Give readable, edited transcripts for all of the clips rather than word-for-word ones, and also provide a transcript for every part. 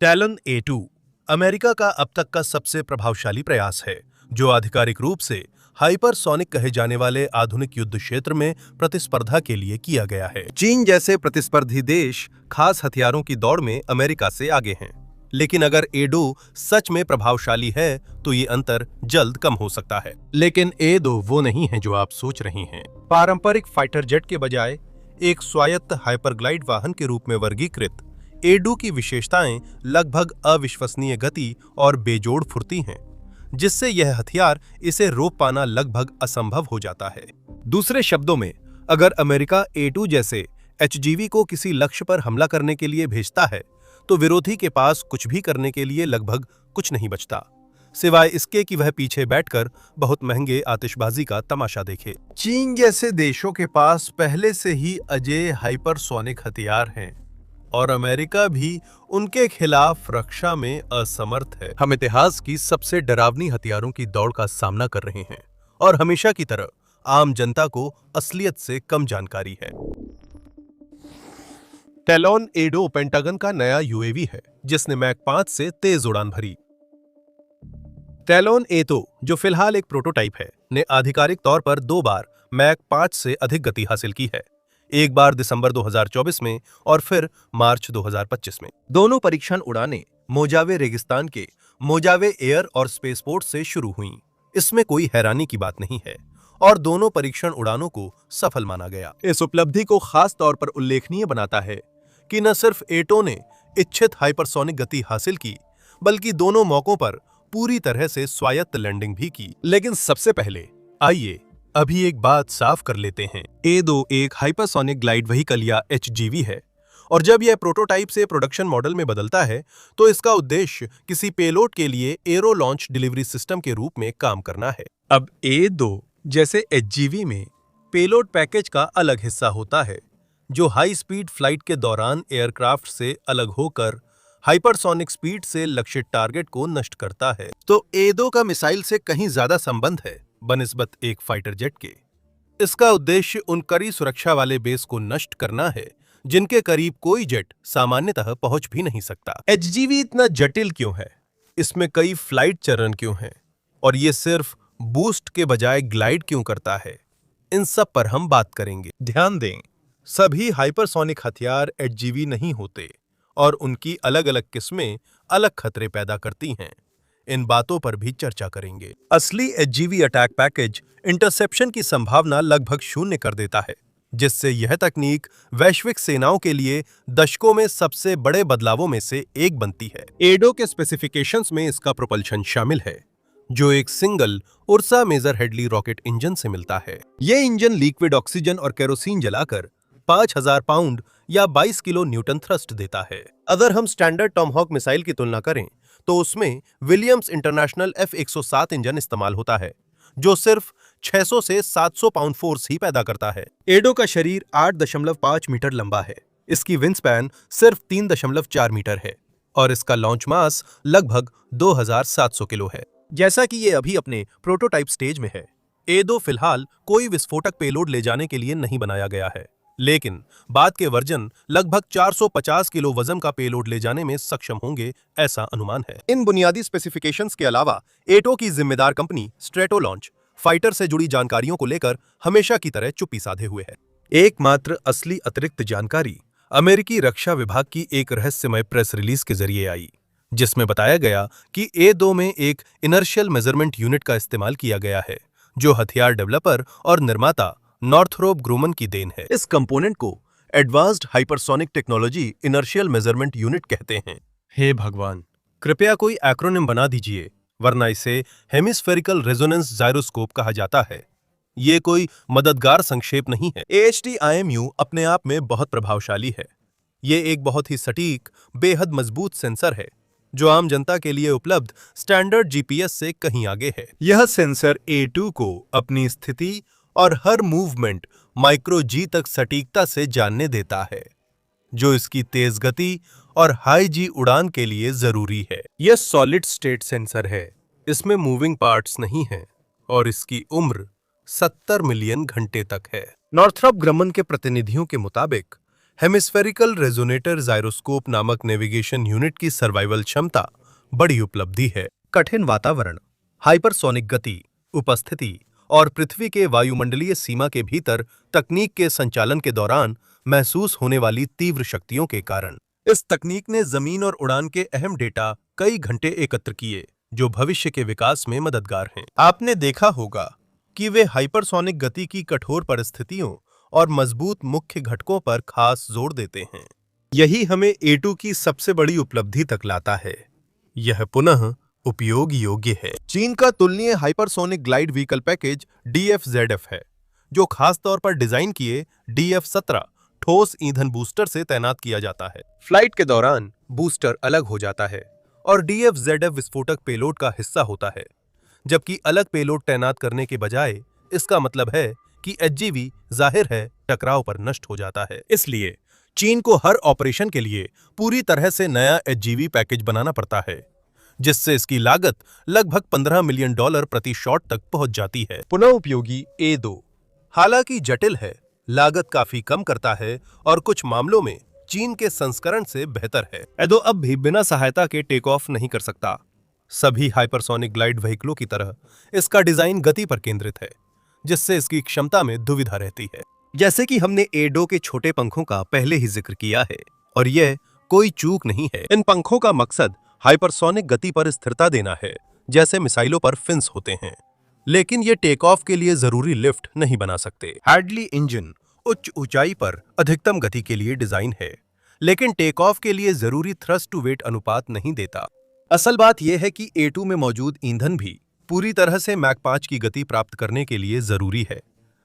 Talon A2 America का अब तक का सबसे प्रभावशाली प्रयास है, जो आधिकारिक रूप से हाइपरसोनिक कहे जाने वाले आधुनिक युद्ध क्षेत्र में प्रतिस्पर्धा के लिए किया गया है। चीन जैसे प्रतिस्पर्धी देश खास हथियारों की दौड़ में अमेरिका से आगे हैं, लेकिन अगर A2 सच में प्रभावशाली है तो ये अंतर जल्द कम हो सकता है। लेकिन A2 वो नहीं है जो आप सोच रही हैं। पारंपरिक फाइटर जेट के बजाय एक स्वायत्त हाइपरग्लाइड वाहन के रूप में वर्गीकृत A2 की विशेषताएं लगभग अविश्वसनीय गति और बेजोड़ फुर्ती हैं, जिससे यह हथियार इसे रोक पाना लगभग असंभव हो जाता है। दूसरे शब्दों में, अगर अमेरिका A2 जैसे HGV को किसी लक्ष्य पर हमला करने के लिए भेजता है, तो विरोधी के पास कुछ भी करने के लिए लगभग कुछ नहीं बचता, सिवाय इसके कि वह पीछे बैठकर बहुत महंगे आतिशबाजी का तमाशा देखे। चीन जैसे देशों के पास पहले से ही अजेय हाइपरसोनिक हथियार हैं, और अमेरिका भी उनके खिलाफ रक्षा में असमर्थ है। हम इतिहास की सबसे डरावनी हथियारों की दौड़ का सामना कर रहे हैं, और हमेशा की तरह आम जनता को असलियत से कम जानकारी है। टैलन A2 पेंटागन का नया UAV है, जिसने मैक 5 से तेज उड़ान भरी। टैलन A2, जो फिलहाल एक प्रोटोटाइप है, ने आधिकारिक तौर पर 2 बार मैक 5 से अधिक गति हासिल की है, एक बार दिसंबर 2024 में और फिर मार्च 2025 में। दोनों परीक्षण उड़ानें मोजावे रेगिस्तान के मोजावे एयर और स्पेसपोर्ट से शुरू हुईं। इसमें कोई हैरानी की बात नहीं है, और दोनों परीक्षण उड़ानों को सफल माना गया। इस उपलब्धि को खास तौर पर उल्लेखनीय बनाता है कि न सिर्फ A2 ने इच्छित हाइपरसोनिक गति हासिल की, बल्कि दोनों मौकों पर पूरी तरह से स्वायत्त लैंडिंग भी की। लेकिन सबसे पहले आइए अभी एक बात साफ कर लेते हैं। A2 एक हाइपरसोनिक ग्लाइड व्हीकल या HGV है, और जब यह प्रोटोटाइप से प्रोडक्शन मॉडल में बदलता है, तो इसका उद्देश्य किसी पेलोड के लिए एरो लॉन्च डिलीवरी सिस्टम के रूप में काम करना है। अब A2 जैसे HGV में पेलोड पैकेज का अलग हिस्सा होता है, जो हाई स्पीड फ्लाइट के दौरान एयरक्राफ्ट से अलग होकर हाइपरसोनिक स्पीड से लक्षित टारगेट को नष्ट करता है। तो A2 का मिसाइल से कहीं ज्यादा संबंध है बनिस्बत एक फाइटर जेट के। इसका उद्देश्य उन कड़ी सुरक्षा वाले बेस को नष्ट करना है, जिनके करीब कोई जेट सामान्यतः पहुंच भी नहीं सकता। HGV इतना जटिल क्यों है, इसमें कई फ्लाइट चरण क्यों हैं, और ये सिर्फ बूस्ट के बजाय ग्लाइड क्यों करता है, इन सब पर हम बात करेंगे। ध्यान दें, सभी हाइपरसोनिक हथियार HGV नहीं होते, और उनकी अलग अलग किस्में अलग खतरे पैदा करती हैं। इन बातों पर भी चर्चा करेंगे। असली HGV अटैक पैकेज इंटरसेप्शन की संभावना लगभग शून्य कर देता है, जिससे यह तकनीक वैश्विक सेनाओं के लिए दशकों में सबसे बड़े बदलावों में से एक बनती है। A2 के स्पेसिफिकेशंस में इसका प्रोपल्शन शामिल है, जो एक single Ursa Major Hadley rocket engine से मिलता है। यह इंजन लिक्विड ऑक्सीजन और केरोसिन जलाकर 5000 पाउंड या 22 किलो न्यूटन थ्रस्ट देता है। अगर हम स्टैंडर्ड टॉमहॉक मिसाइल की तुलना करें, तो उसमें विलियम्स इंटरनेशनल F107 इंजन इस्तेमाल होता है, जो सिर्फ 600 से 700 पाउंड फोर्स ही पैदा करता है। A2 का शरीर 8.5 मीटर लंबा है, इसकी विंग स्पैन सिर्फ 3.4 मीटर है, और इसका लॉन्च मास लगभग 2700 किलो है। जैसा कि ये अभी अपने प्रोटोटाइप स्टेज में है, A2 फिलहाल कोई विस्फोटक पेलोड ले जाने के लिए नहीं बनाया गया है, लेकिन बाद के वर्जन लगभग 450 किलो वजन का पेलोड ले जाने में सक्षम होंगे, ऐसा अनुमान है। इन बुनियादी स्पेसिफिकेशंस के अलावा A2 की जिम्मेदार कंपनी स्ट्रेटो लॉन्च फाइटर से जुड़ी जानकारियों को लेकर हमेशा की तरह चुप्पी साधे हुए है। एकमात्र असली अतिरिक्त जानकारी अमेरिकी रक्षा विभाग की एक रहस्यमय प्रेस रिलीज के जरिए आई, जिसमें बताया गया कि A2 में एक इनर्शियल मेजरमेंट यूनिट का इस्तेमाल किया गया है, जो हथियार डेवलपर और निर्माता नॉर्थरोप ग्रूमन की देन है। इस कंपोनेंट को advanced hypersonic technology inertial measurement unit कहते हैं। हे भगवान, कृपया कोई एक्रोनिम बना दीजिए, वरना इसे हेमिस्फेरिकल रेजोनेंस जायरोस्कोप कहा जाता है। ये कोई मददगार संक्षेप नहीं है। AHD-IMU अपने आप में बहुत प्रभावशाली है। ये एक बहुत ही सटीक, बेहद मजबूत सेंसर है, जो आम जनता के लिए उपलब्ध स्टैंडर्ड GPS से कहीं आगे है। यह सेंसर A2 को अपनी स्थिति और हर मूवमेंट माइक्रो G तक सटीकता से जानने देता है, जो इसकी तेज गति और हाई G उड़ान के लिए जरूरी है। यह सॉलिड स्टेट सेंसर है, इसमें मूविंग पार्ट्स नहीं हैं, और इसकी उम्र 70 मिलियन घंटे तक है। नॉर्थरोप ग्रूमन के प्रतिनिधियों के मुताबिक हेमिस्फेरिकल रेजोनेटर जायरोस्कोप नामक नेविगेशन यूनिट की सर्वाइवल क्षमता बड़ी उपलब्धि है। कठिन वातावरण, हाइपरसोनिक गति, उपस्थिति और पृथ्वी के वायुमंडलीय सीमा के भीतर तकनीक के संचालन के दौरान महसूस होने वाली तीव्र शक्तियों के कारण इस तकनीक ने जमीन और उड़ान के अहम डेटा कई घंटे एकत्र किए, जो भविष्य के विकास में मददगार हैं। आपने देखा होगा कि वे हाइपरसोनिक गति की कठोर परिस्थितियों और मजबूत मुख्य घटकों पर खास जोर देते हैं। यही हमें A2 की सबसे बड़ी उपलब्धि तक लाता है। यह पुनः उपयोग योग्य है। चीन का तुलनीय hypersonic glide vehicle package DF-ZF है, जो खास तौर पर डिजाइन किए DF-17 ठोस ईंधन बूस्टर से तैनात किया जाता है। फ्लाइट के दौरान बूस्टर अलग हो जाता है और DF-ZF विस्फोटक पेलोड का हिस्सा होता है, जबकि अलग पेलोड तैनात करने के बजाय इसका मतलब है कि HGV जाहिर है टकराव पर नष्ट हो जाता है। इसलिए चीन को हर ऑपरेशन के लिए पूरी तरह से नया HGV पैकेज बनाना पड़ता है, जिससे इसकी लागत लगभग $15 मिलियन प्रति शॉट तक पहुंच जाती है। पुनः उपयोगी A2 हालांकि जटिल है, लागत काफी कम करता है और कुछ मामलों में चीन के संस्करण से बेहतर है। A2 अब भी बिना सहायता के टेक ऑफ नहीं कर सकता। सभी हाइपरसोनिक ग्लाइड व्हीकलों की तरह इसका डिजाइन गति पर केंद्रित है, जिससे इसकी क्षमता में दुविधा रहती है। जैसे कि हमने A2 के छोटे पंखों का पहले ही जिक्र किया है, और यह कोई चूक नहीं है। इन पंखों का मकसद हाइपरसोनिक गति पर स्थिरता देना है, जैसे मिसाइलों पर फिन्स होते हैं, लेकिन ये टेक ऑफ के लिए जरूरी लिफ्ट नहीं बना सकते। हैडली इंजन उच्च ऊंचाई पर अधिकतम गति के लिए डिजाइन है, लेकिन टेक ऑफ के लिए जरूरी थ्रस्ट टू वेट अनुपात नहीं देता। असल बात यह है कि A2 में मौजूद ईंधन भी पूरी तरह से मैक 5 की गति प्राप्त करने के लिए जरूरी है,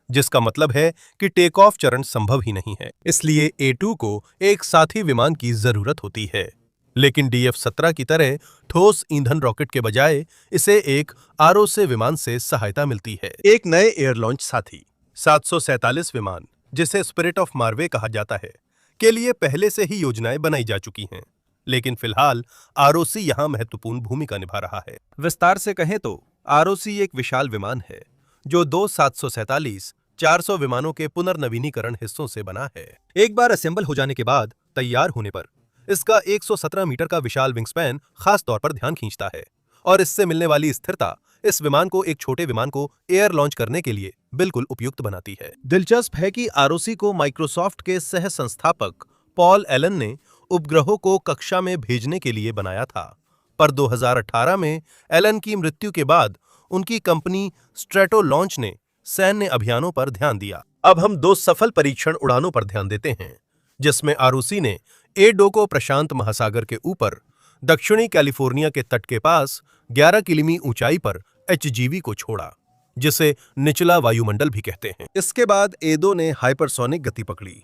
जिसका मतलब है कि टेक ऑफ चरण संभव ही नहीं है। इसलिए A2 को एक साथी विमान की जरूरत होती है, लेकिन DF-17 की तरह ठोस ईंधन रॉकेट के बजाय इसे एक ROC विमान से सहायता मिलती है। एक नए एयर लॉन्च साथी 747 विमान, जिसे स्पिरिट ऑफ मार्वे कहा जाता है, के लिए पहले से ही योजनाएं बनाई जा चुकी हैं, लेकिन फिलहाल ROC यहां महत्वपूर्ण भूमिका निभा रहा है। विस्तार से कहें तो ROC एक विशाल विमान है, जो दो 747 400 विमानों के पुनर्नवीनीकरण हिस्सों से बना है। एक बार असेंबल हो जाने के बाद तैयार होने पर इसका 117 मीटर का विशाल विंगस्पैन खास तौर पर ध्यान खींचता है, और इससे मिलने वाली स्थिरता इस विमान को एक छोटे विमान को एयर लॉन्च करने के लिए बिल्कुल उपयुक्त बनाती है। दिलचस्प है कि ROC को माइक्रोसॉफ्ट के सह संस्थापक पॉल एलन ने उपग्रहों को कक्षा में भेजने के लिए बनाया था, पर 2018 में एलन की मृत्यु के बाद उनकी कंपनी स्ट्रेटो लॉन्च ने सैन्य अभियानों पर ध्यान दिया। अब हम दो सफल परीक्षण उड़ानों पर ध्यान देते हैं, जिसमें ROC ने A2 को प्रशांत महासागर के ऊपर दक्षिणी कैलिफोर्निया के तट के पास 11 किमी ऊंचाई पर HGV को छोड़ा, जिसे निचला वायुमंडल भी कहते हैं। इसके बाद A2 ने हाइपरसोनिक गति पकड़ी,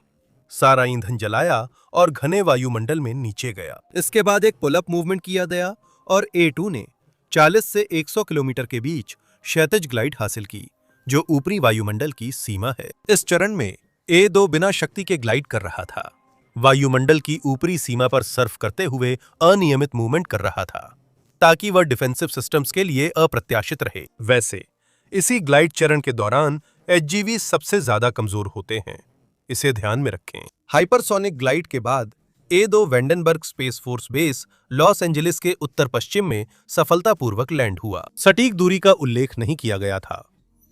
सारा ईंधन जलाया और घने वायुमंडल में नीचे गया। इसके बाद एक पुल अप मूवमेंट किया गया और A2 ने 40 से 100 किलोमीटर के बीच क्षैतिज ग्लाइड हासिल की, जो ऊपरी वायुमंडल की सीमा है। इस चरण में A2 बिना शक्ति के ग्लाइड कर रहा था, वायुमंडल की ऊपरी सीमा पर सर्फ करते हुए अनियमित मूवमेंट कर रहा था, ताकि वह डिफेंसिव सिस्टम्स के लिए अप्रत्याशित रहे। वैसे इसी ग्लाइड चरण के दौरान HGV सबसे ज्यादा कमजोर होते हैं, इसे ध्यान में रखें। हाइपरसोनिक ग्लाइड के बाद A2 Vandenberg space force base Los Angeles के उत्तर पश्चिम में सफलतापूर्वक लैंड हुआ। सटीक दूरी का उल्लेख नहीं किया गया था,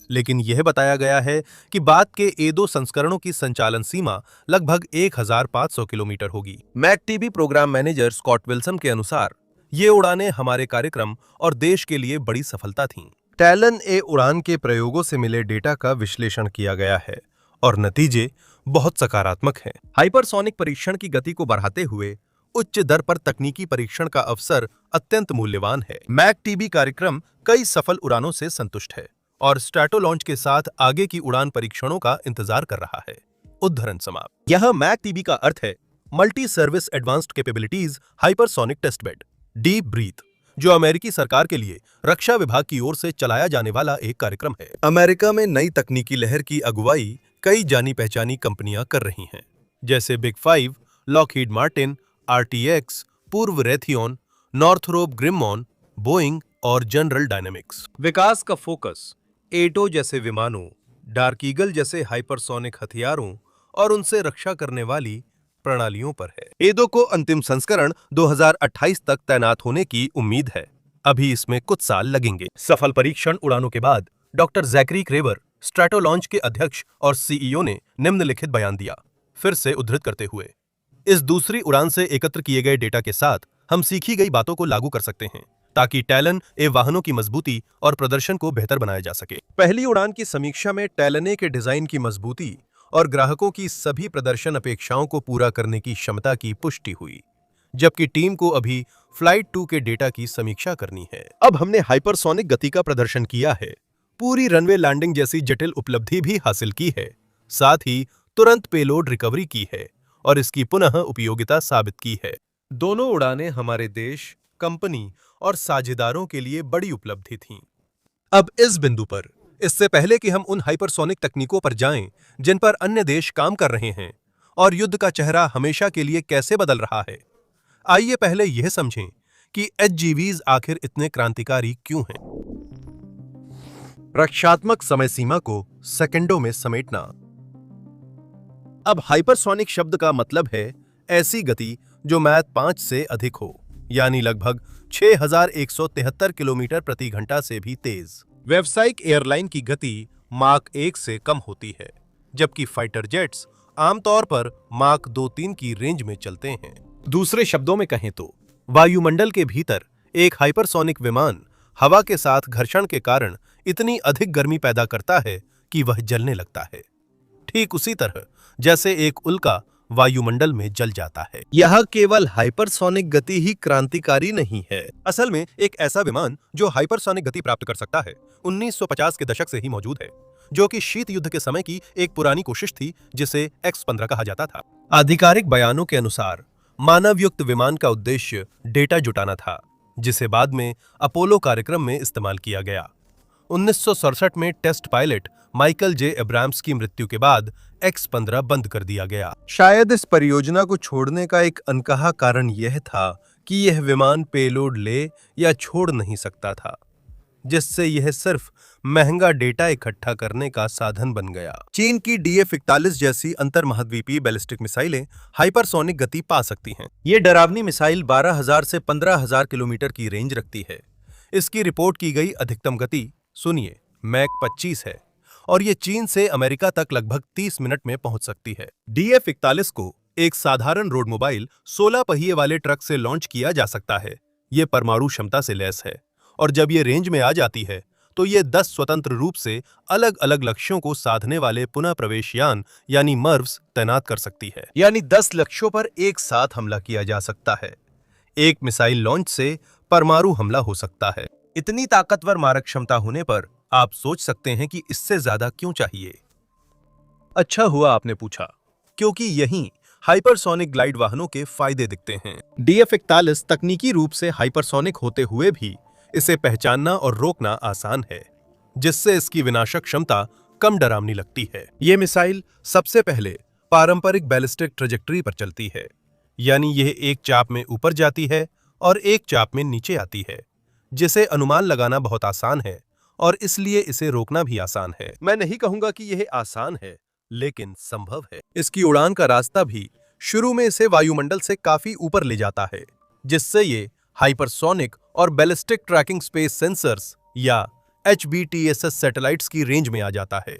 लेकिन यह बताया गया है कि बाद के A2 संस्करणों की संचालन सीमा लगभग 1500 किलोमीटर होगी। Mach TB programme manager Scott Wilson के अनुसार ये उड़ानें हमारे कार्यक्रम और देश के लिए बड़ी सफलता थीं। टैलन ए उड़ान के प्रयोगों से मिले डेटा का विश्लेषण किया गया है और नतीजे बहुत सकारात्मक हैं। हाइपरसोनिक परीक्षण की गति को बढ़ाते हुए उच्च दर पर तकनीकी परीक्षण का अवसर अत्यंत मूल्यवान है। मैक-टीबी कार्यक्रम कई सफल उड़ानों से संतुष्ट है और स्ट्रैटो लॉन्च के साथ आगे की उड़ान परीक्षणों का इंतजार कर रहा है। उद्धरण समाप्त। यह मैक-टीबी का अर्थ है multi service advanced capabilities hypersonic testbed deep breath, जो अमेरिकी सरकार के लिए रक्षा विभाग की ओर से चलाया जाने वाला एक कार्यक्रम है। अमेरिका में नई तकनीकी लहर की अगुवाई कई जानी पहचानी कंपनियां कर रही हैं, जैसे बिग 5, लॉकहीड मार्टिन, RTX, पूर्व रेथियोन, नॉर्थरोप ग्रिम्मॉन, बोइंग और जनरल डायनेमिक्स। विकास का फोकस A2 जैसे विमानों, डार्क ईगल जैसे हाइपरसोनिक हथियारों और उनसे रक्षा करने वाली प्रणालियों पर है। एडो को अंतिम संस्करण 2028 तक तैनात होने की उम्मीद है। अभी इसमें कुछ साल लगेंगे। सफल परीक्षण उड़ानों के बाद डॉक्टर जैकरी क्रेवर, स्ट्रैटोलॉन्च के अध्यक्ष और सीईओ ने निम्नलिखित बयान दिया, फिर से उद्धृत करते हुए। इस दूसरी उड़ान से एकत्र किए गए डेटा के साथ हम सीखी गई बातों को लागू कर सकते हैं ताकि टैलन ए वाहनों की मजबूती और प्रदर्शन को बेहतर बनाया जा सके। पहली उड़ान की समीक्षा में टैलने के डिजाइन की मजबूती और ग्राहकों की सभी प्रदर्शन अपेक्षाओं को पूरा करने की क्षमता की पुष्टि हुई, जबकि टीम को अभी फ्लाइट 2 के डेटा की समीक्षा करनी है। अब हमने हाइपरसोनिक गति का प्रदर्शन किया है, पूरी रनवे लैंडिंग जैसी जटिल उपलब्धि भी हासिल की है, साथ ही तुरंत पेलोड रिकवरी की है और इसकी पुनः उपयोगिता साबित की है। दोनों उड़ानें हमारे देश, कंपनी और साझेदारों के लिए बड़ी उपलब्धि थीं। अब इस बिंदु पर, इससे पहले कि हम उन हाइपरसोनिक तकनीकों पर जाएं जिन पर अन्य देश काम कर रहे हैं और युद्ध का चेहरा हमेशा के लिए कैसे बदल रहा है, आइए पहले यह समझें कि एचजीवीज आखिर इतने क्रांतिकारी क्यों हैं। रक्षात्मक समय सीमा को सेकंडों में समेटना। अब हाइपरसोनिक शब्द का मतलब है ऐसी गति जो मैक 5 से अधिक हो, यानी लगभग 6173 किलोमीटर प्रति घंटा से भी तेज। व्यावसायिक एयरलाइन की गति माक 1 से कम होती है, जबकि फाइटर जेट्स आमतौर पर माक 2-3 की रेंज में चलते हैं। दूसरे शब्दों में कहें तो वायुमंडल के भीतर एक हाइपरसोनिक विमान हवा के साथ घर्षण के कारण इतनी अधिक गर्मी पैदा करता है कि वह जलने लगता है, ठीक उसी तरह जैसे एक उल्का वायुमंडल में जल जाता है। यह केवल हाइपरसोनिक गति ही क्रांतिकारी नहीं है। असल में एक ऐसा विमान जो हाइपरसोनिक गति प्राप्त कर सकता है 1950 के दशक से ही मौजूद है, जो कि शीत युद्ध के समय की एक पुरानी कोशिश थी जिसे X-15 कहा जाता था। आधिकारिक बयानों के अनुसार मानव युक्त विमान का उद्देश्य डेटा जुटाना था, जिसे बाद में अपोलो कार्यक्रम में इस्तेमाल किया गया। 1967 में test pilot Michael J Abrams की मृत्यु के बाद X-15 बंद कर दिया गया। शायद इस परियोजना को छोड़ने का एक अनकहा कारण यह था कि यह विमान पेलोड ले या छोड़ नहीं सकता था, जिससे यह सिर्फ महंगा डेटा इकट्ठा करने का साधन बन गया। चीन की DF-41 जैसी अंतर्महाद्वीपीय बैलिस्टिक मिसाइलें हाइपरसोनिक गति पा सकती हैं। ये डरावनी मिसाइल 12,000 से 15,000 किलोमीटर की रेंज रखती है। इसकी रिपोर्ट की गई अधिकतम गति सुनिए मैक 25 है और ये चीन से अमेरिका तक लगभग 30 मिनट में पहुंच सकती है। DF-41 को एक साधारण रोड मोबाइल 16 पहिए वाले ट्रक से लॉन्च किया जा सकता है। ये परमाणु क्षमता से लैस है और जब ये रेंज में आ जाती है तो ये 10 स्वतंत्र रूप से अलग अलग लक्ष्यों को साधने वाले पुनः प्रवेश यान यानी मर्व्स तैनात कर सकती है, यानी 10 लक्ष्यों पर एक साथ हमला किया जा सकता है। एक मिसाइल लॉन्च से परमाणु हमला हो सकता है। इतनी ताकतवर मारक क्षमता होने पर आप सोच सकते हैं कि इससे ज्यादा क्यों चाहिए। अच्छा हुआ आपने पूछा, क्योंकि यहीं हाइपरसोनिक ग्लाइड वाहनों के फायदे दिखते हैं। DF-41 तकनीकी रूप से हाइपरसोनिक होते हुए भी इसे पहचानना और रोकना आसान है, जिससे इसकी विनाशक क्षमता कम डरावनी लगती है। ये मिसाइल सबसे पहले पारंपरिक बैलिस्टिक ट्रेजेक्टरी पर चलती है, यानी यह एक चाप में ऊपर जाती है और एक चाप में नीचे आती है, जिसे अनुमान लगाना बहुत आसान है और इसलिए इसे रोकना भी आसान है। मैं नहीं कहूंगा कि यह आसान है, लेकिन संभव है। इसकी उड़ान का रास्ता भी शुरू में इसे वायुमंडल से काफी ऊपर ले जाता है, जिससे ये हाइपरसोनिक और बैलिस्टिक ट्रैकिंग स्पेस सेंसर्स या HBTSS सैटेलाइट्स की रेंज में आ जाता है,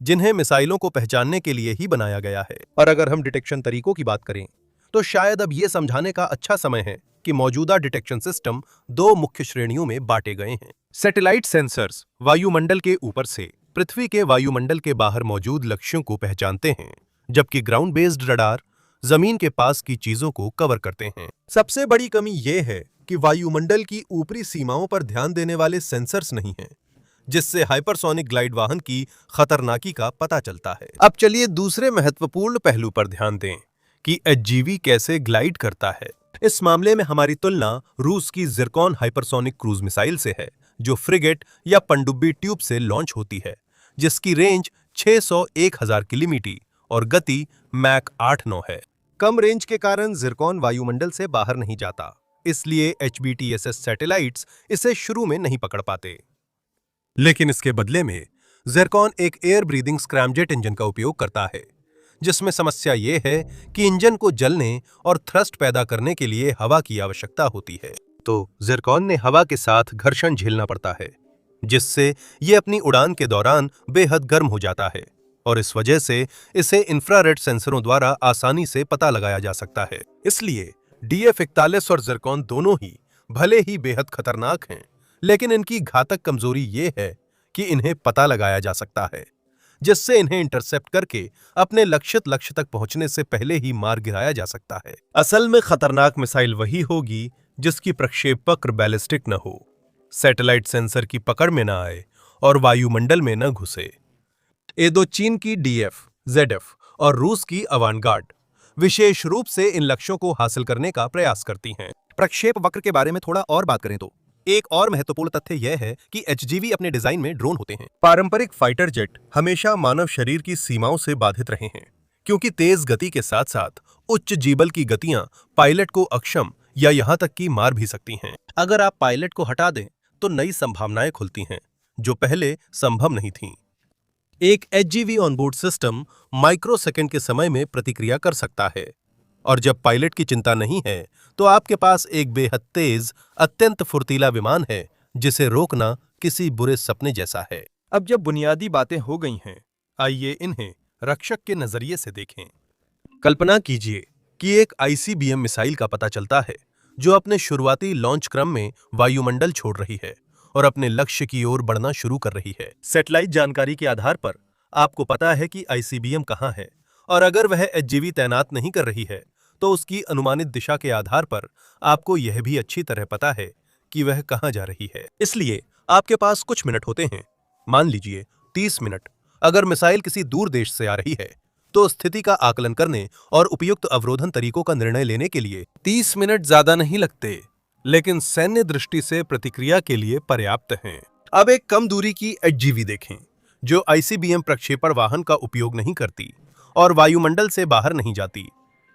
जिन्हें मिसाइलों को पहचानने के लिए ही बनाया गया है। और अगर हम डिटेक्शन तरीकों की बात करें तो शायद अब यह समझाने का अच्छा समय है कि मौजूदा डिटेक्शन सिस्टम 2 मुख्य श्रेणियों में बांटे गए हैं। सैटेलाइट सेंसर्स वायुमंडल के ऊपर से पृथ्वी के वायुमंडल के बाहर मौजूद लक्ष्यों को पहचानते हैं, जबकि ग्राउंड बेस्ड रडार जमीन के पास की चीजों को कवर करते हैं। सबसे बड़ी कमी यह है कि वायुमंडल की ऊपरी सीमाओं पर ध्यान देने वाले सेंसर्स नहीं हैं, जिससे हाइपरसोनिक ग्लाइड वाहन की खतरनाकी का पता चलता है। अब चलिए दूसरे महत्वपूर्ण पहलू पर ध्यान दें कि एचजीवी कैसे ग्लाइड करता है। इस मामले में हमारी तुलना रूस की ज़िरकॉन हाइपरसोनिक क्रूज मिसाइल से है, जो फ्रिगेट या पनडुब्बी ट्यूब से लॉन्च होती है, जिसकी रेंज 601,000 किलोमीटर और गति मैक 8-9 है। कम रेंज के कारण ज़िरकॉन वायुमंडल से बाहर नहीं जाता, इसलिए HBTSS सैटेलाइट्स इसे शुरू में नहीं पकड़ पाते। लेकिन इसके बदले में ज़िरकॉन एक एयर ब्रीदिंग स्क्रैमजेट इंजन का उपयोग करता है, जिसमें समस्या ये है कि इंजन को जलने और थ्रस्ट पैदा करने के लिए हवा की आवश्यकता होती है। तो जिरकॉन ने हवा के साथ घर्षण झेलना पड़ता है, जिससे ये अपनी उड़ान के दौरान बेहद गर्म हो जाता है और इस वजह से इसे इंफ्रारेड सेंसरों द्वारा आसानी से पता लगाया जा सकता है। इसलिए DF-41 और जिरकॉन दोनों ही भले ही बेहद खतरनाक हैं, लेकिन इनकी घातक कमजोरी ये है कि इन्हें पता लगाया जा सकता है, जिससे इन्हें इंटरसेप्ट करके अपने लक्षित लक्ष्य तक पहुंचने से पहले ही मार गिराया जा सकता है। असल में खतरनाक मिसाइल वही होगी जिसकी प्रक्षेपवक्र बैलिस्टिक न हो, सैटेलाइट सेंसर की पकड़ में न आए और वायुमंडल में न घुसे। ये दो चीन की DF, ZF और रूस की अवांगार्ड विशेष रूप से इन लक्ष्यों को हासिल करने का प्रयास करती हैं। प्रक्षेप वक्र के बारे में थोड़ा और बात करें तो एक और महत्वपूर्ण तथ्य यह है कि HGV अपने डिजाइन में ड्रोन होते हैं। पारंपरिक फाइटर जेट हमेशा मानव शरीर की सीमाओं से बाधित रहे हैं, क्योंकि तेज गति के साथ साथ उच्च जीबल की गतियां पायलट को अक्षम या यहां तक कि मार भी सकती हैं। अगर आप पायलट को हटा दें तो नई संभावनाएं खुलती हैं, जो पहले संभव नहीं थीं। एक HGV ऑनबोर्ड सिस्टम माइक्रोसेकंड के समय में प्रतिक्रिया कर सकता है, और जब पायलट की चिंता नहीं है तो आपके पास एक बेहद तेज, अत्यंत फुर्तीला विमान है जिसे रोकना किसी बुरे सपने जैसा है। अब जब बुनियादी बातें हो गई हैं, आइए इन्हें रक्षक के नजरिए से देखें। कल्पना कीजिए कि एक ICBM मिसाइल का पता चलता है जो अपने शुरुआती लॉन्च क्रम में वायुमंडल छोड़ रही है और अपने लक्ष्य की ओर बढ़ना शुरू कर रही है। सैटेलाइट जानकारी के आधार पर आपको पता है कि ICBM कहां है, और अगर वह HGV तैनात नहीं कर रही है तो उसकी अनुमानित दिशा के आधार पर आपको यह भी अच्छी तरह पता है कि वह कहां जा रही है। इसलिए आपके पास कुछ मिनट होते हैं, मान लीजिए 30 मिनट। अगर मिसाइल किसी दूर देश से आ रही है तो स्थिति का आकलन करने और उपयुक्त अवरोधन तरीकों का निर्णय लेने के लिए 30 मिनट ज्यादा नहीं लगते, लेकिन सैन्य दृष्टि से प्रतिक्रिया के लिए पर्याप्त हैं। अब एक कम दूरी की HGV देखें, जो ICBM प्रक्षेपण वाहन का उपयोग नहीं करती और वायुमंडल से बाहर नहीं जाती,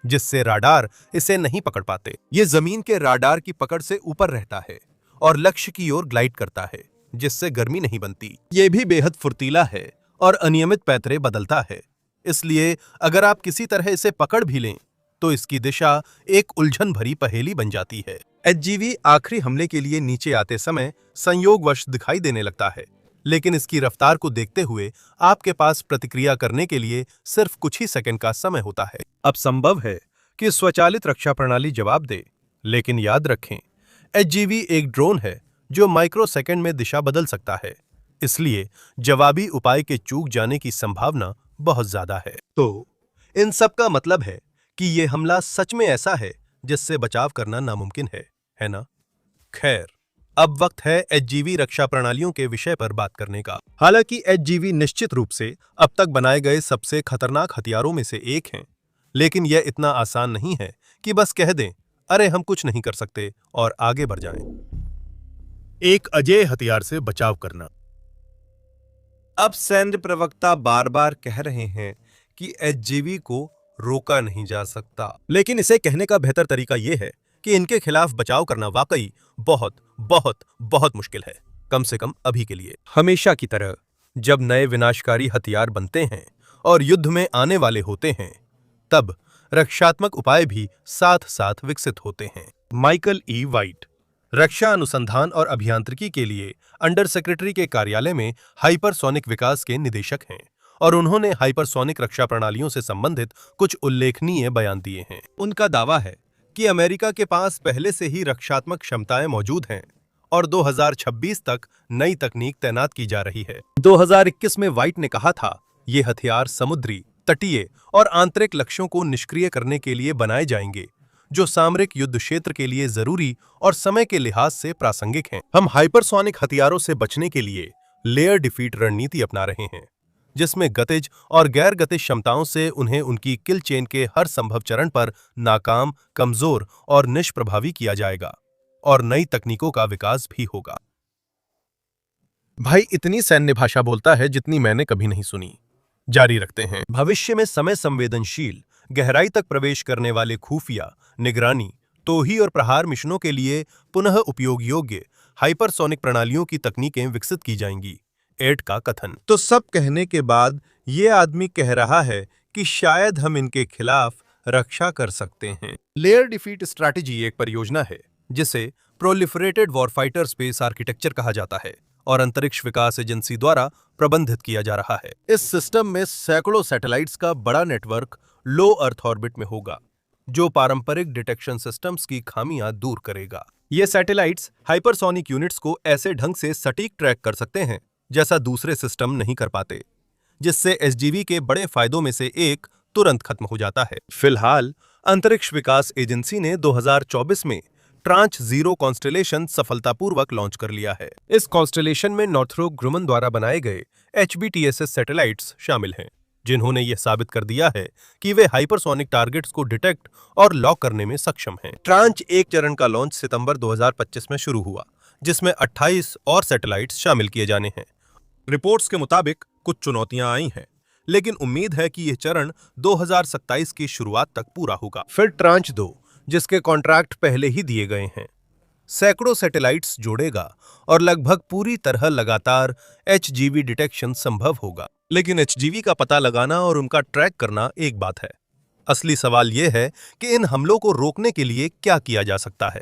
जिससे राडार इसे नहीं पकड़ पाते। ये जमीन के राडार की पकड़ से ऊपर रहता है और लक्ष्य की ओर ग्लाइड करता है, जिससे गर्मी नहीं बनती। ये भी बेहद फुर्तीला है और अनियमित पैतरे बदलता है, इसलिए अगर आप किसी तरह इसे पकड़ भी लें तो इसकी दिशा एक उलझन भरी पहेली बन जाती है। HGV आखिरी हमले के लिए नीचे आते समय संयोगवश दिखाई देने लगता है, लेकिन इसकी रफ्तार को देखते हुए आपके पास प्रतिक्रिया करने के लिए सिर्फ कुछ ही सेकंड का समय होता है। अब संभव है कि स्वचालित रक्षा प्रणाली जवाब दे, लेकिन याद रखें, HGV एक ड्रोन है जो माइक्रो सेकंड में दिशा बदल सकता है, इसलिए जवाबी उपाय के चूक जाने की संभावना बहुत ज्यादा है। तो इन सब का मतलब है कि ये हमला सच में ऐसा है जिससे बचाव करना नामुमकिन है ना? खैर, अब वक्त है HGV रक्षा प्रणालियों के विषय पर बात करने का। हालांकि HGV निश्चित रूप से अब तक बनाए गए सबसे खतरनाक हथियारों में से एक हैं, लेकिन यह इतना आसान नहीं है कि बस कह दें, अरे हम कुछ नहीं कर सकते और आगे बढ़ जाएं। एक अजेय हथियार से बचाव करना। अब सैन्य प्रवक्ता बार बार कह रहे हैं कि HGV को रोका नहीं जा सकता, लेकिन इसे कहने का बेहतर तरीका यह है कि इनके खिलाफ बचाव करना वाकई बहुत बहुत बहुत मुश्किल है, कम से कम अभी के लिए। हमेशा की तरह जब नए विनाशकारी हथियार बनते हैं और युद्ध में आने वाले होते हैं, तब रक्षात्मक उपाय भी साथ साथ विकसित होते हैं। Michael E. वाइट रक्षा अनुसंधान और अभियांत्रिकी के लिए अंडर सेक्रेटरी के कार्यालय में हाइपरसोनिक विकास के निदेशक हैं, और उन्होंने हाइपरसोनिक रक्षा प्रणालियों से संबंधित कुछ उल्लेखनीय बयान दिए हैं। उनका दावा है कि अमेरिका के पास पहले से ही रक्षात्मक क्षमताएं मौजूद हैं और 2026 तक नई तकनीक तैनात की जा रही है। 2021 में वाइट ने कहा था, ये हथियार समुद्री, तटीय और आंतरिक लक्ष्यों को निष्क्रिय करने के लिए बनाए जाएंगे, जो सामरिक युद्ध क्षेत्र के लिए जरूरी और समय के लिहाज से प्रासंगिक हैं। हम हाइपरसोनिक हथियारों से बचने के लिए लेयर डिफीट रणनीति अपना रहे हैं, जिसमें गतिज और गैर गतिज क्षमताओं से उन्हें उनकी किल चेन के हर संभव चरण पर नाकाम, कमजोर और निष्प्रभावी किया जाएगा, और नई तकनीकों का विकास भी होगा। भाई इतनी सैन्य भाषा बोलता है जितनी मैंने कभी नहीं सुनी। जारी रखते हैं। भविष्य में समय संवेदनशील, गहराई तक प्रवेश करने वाले खुफिया, निगरानी, तोही और प्रहार मिशनों के लिए पुनः उपयोग योग्य हाइपरसोनिक प्रणालियों की तकनीकें विकसित की जाएंगी, एड का कथन। तो सब कहने के बाद ये आदमी कह रहा है कि शायद हम इनके खिलाफ रक्षा कर सकते हैं। लेयर डिफीट स्ट्रैटेजी एक परियोजना है जिसे प्रोलिफरेटेड वॉरफाइटर स्पेस आर्किटेक्चर कहा जाता है और अंतरिक्ष विकास एजेंसी द्वारा प्रबंधित किया जा रहा है। इस सिस्टम में सैकड़ों सैटेलाइट्स का बड़ा नेटवर्क लो अर्थ ऑर्बिट में होगा, जो पारंपरिक डिटेक्शन सिस्टम्स की खामियां दूर करेगा। ये सैटेलाइट्स हाइपरसोनिक यूनिट्स को ऐसे ढंग से सटीक ट्रैक कर सकते हैं जैसा दूसरे सिस्टम नहीं कर पाते, जिससे एसजीवी के बड़े फायदों में से एक तुरंत खत्म हो जाता है। फिलहाल अंतरिक्ष विकास एजेंसी ने 2024 में ट्रांच 0 कॉन्स्टेलेशन सफलतापूर्वक लॉन्च कर लिया है। इस कॉन्स्टेलेशन में नॉर्थरोप ग्रुमन द्वारा बनाए गए HBTSS सैटेलाइट्स शामिल हैं, जिन्होंने यह साबित कर दिया है कि वे हाइपरसोनिक टारगेट्स को डिटेक्ट और लॉक करने में सक्षम हैं। ट्रांच 1 चरण का लॉन्च सितंबर 2025 में शुरू हुआ, जिसमें 28 और सैटेलाइट्स शामिल किए जाने हैं। रिपोर्ट्स के मुताबिक कुछ चुनौतियां आई हैं, लेकिन उम्मीद है कि यह चरण 2027 की शुरुआत तक पूरा होगा। फिर ट्रांच 2, जिसके कॉन्ट्रैक्ट पहले ही दिए गए हैं, सैकड़ों सैटेलाइट्स जोड़ेगा और लगभग पूरी तरह लगातार HGV डिटेक्शन संभव होगा। लेकिन HGV का पता लगाना और उनका ट्रैक करना एक बात है। असली सवाल यह है कि इन हमलों को रोकने के लिए क्या किया जा सकता है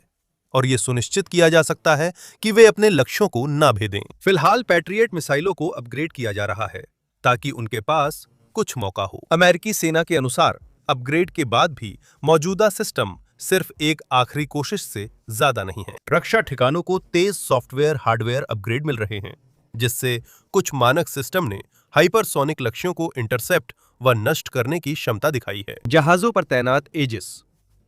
और यह सुनिश्चित किया जा सकता है कि वे अपने लक्ष्यों को ना भेदें। फिलहाल पैट्रियट मिसाइलों को अपग्रेड किया जा रहा है ताकि उनके पास कुछ मौका हो। अमेरिकी सेना के अनुसार अपग्रेड के बाद भी मौजूदा सिस्टम सिर्फ एक आखिरी कोशिश से ज्यादा नहीं है। रक्षा ठिकानों को तेज सॉफ्टवेयर हार्डवेयर अपग्रेड मिल रहे हैं, जिससे कुछ मानक सिस्टम ने हाइपरसोनिक लक्ष्यों को इंटरसेप्ट व नष्ट करने की क्षमता दिखाई है। जहाजों पर तैनात एजिस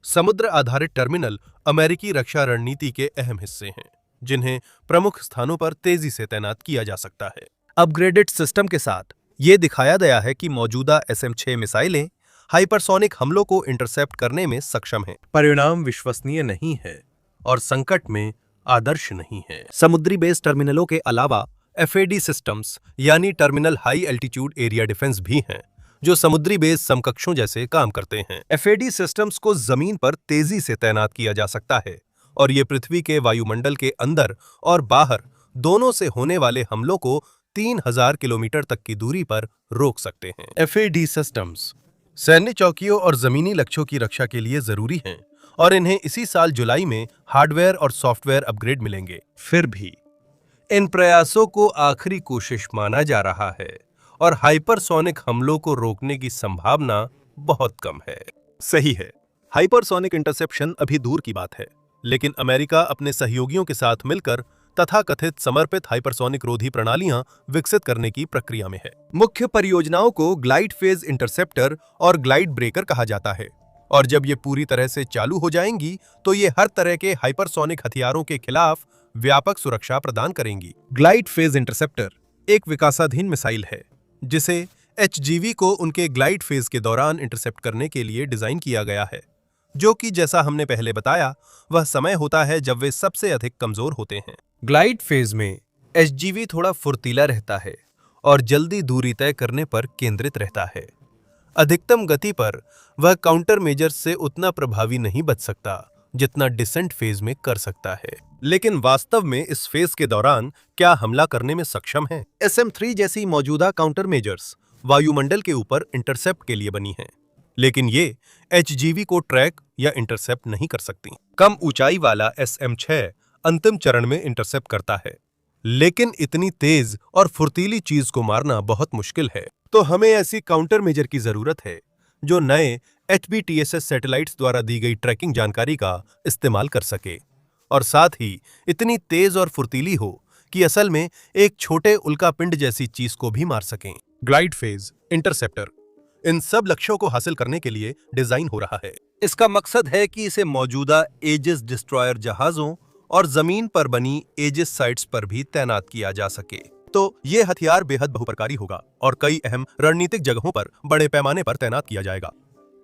समुद्र आधारित टर्मिनल अमेरिकी रक्षा रणनीति के अहम हिस्से हैं, जिन्हें प्रमुख स्थानों पर तेजी से तैनात किया जा सकता है। अपग्रेडेड सिस्टम के साथ ये दिखाया गया है कि मौजूदा SM-6 मिसाइलें हाइपरसोनिक हमलों को इंटरसेप्ट करने में सक्षम हैं। परिणाम विश्वसनीय नहीं है और संकट में आदर्श नहीं है। समुद्री बेस टर्मिनलों के अलावा FAD सिस्टम्स यानी terminal high altitude area defence भी हैं, जो समुद्री बेस समकक्षों जैसे काम करते हैं। FAD सिस्टम्स को जमीन पर तेजी से तैनात किया जा सकता है और ये पृथ्वी के वायुमंडल के अंदर और बाहर दोनों से होने वाले हमलों को 3000 किलोमीटर तक की दूरी पर रोक सकते हैं। FAD सिस्टम्स सैन्य चौकियों और जमीनी लक्ष्यों की रक्षा के लिए जरूरी हैं और इन्हें इसी साल जुलाई में हार्डवेयर और सॉफ्टवेयर अपग्रेड मिलेंगे। फिर भी इन प्रयासों को आखिरी कोशिश माना जा रहा है और हाइपरसोनिक हमलों को रोकने की संभावना बहुत कम है। सही है, हाइपरसोनिक इंटरसेप्शन अभी दूर की बात है, लेकिन अमेरिका अपने सहयोगियों के साथ मिलकर तथाकथित समर्पित हाइपरसोनिक रोधी प्रणालियां विकसित करने की प्रक्रिया में है। मुख्य परियोजनाओं को ग्लाइड फेज इंटरसेप्टर और ग्लाइड ब्रेकर कहा जाता है, और जब ये पूरी तरह से चालू हो जाएंगी तो ये हर तरह के हाइपरसोनिक हथियारों के खिलाफ व्यापक सुरक्षा प्रदान करेंगी। ग्लाइड फेज इंटरसेप्टर एक विकासाधीन मिसाइल है जिसे HGV को उनके ग्लाइड फेज के दौरान इंटरसेप्ट करने के लिए डिजाइन किया गया है, जो कि जैसा हमने पहले बताया वह समय होता है जब वे सबसे अधिक कमजोर होते हैं। ग्लाइड फेज में HGV थोड़ा फुर्तीला रहता है और जल्दी दूरी तय करने पर केंद्रित रहता है। अधिकतम गति पर वह काउंटर मेजर्स से उतना प्रभावी नहीं बच सकता जितना डिसेंट फेज में कर सकता है, लेकिन वास्तव में इस फेज के दौरान क्या हमला करने में सक्षम है। SM-3 जैसी मौजूदा काउंटर मेजर्स वायुमंडल के ऊपर इंटरसेप्ट के लिए बनी हैं, लेकिन ये HGV को ट्रैक या इंटरसेप्ट नहीं कर सकती। कम ऊंचाई वाला SM-6 अंतिम चरण में इंटरसेप्ट करता है, लेकिन इतनी तेज और फुर्तीली चीज को मारना बहुत मुश्किल है। तो हमें ऐसी काउंटर मेजर की जरूरत है जो नए HBTSS सैटेलाइट्स द्वारा दी गई ट्रैकिंग जानकारी का इस्तेमाल कर सके और साथ ही इतनी तेज और फुर्तीली हो कि असल में एक छोटे उल्कापिंड जैसी चीज को भी मार सकें। ग्लाइड फेज इंटरसेप्टर इन सब लक्ष्यों को हासिल करने के लिए डिजाइन हो रहा है। इसका मकसद है कि इसे मौजूदा एजिस डिस्ट्रॉयर जहाजों और जमीन पर बनी एजिस साइट्स पर भी तैनात किया जा सके। तो ये हथियार बेहद बहुप्रकारी होगा और कई अहम रणनीतिक जगहों पर बड़े पैमाने पर तैनात किया जाएगा।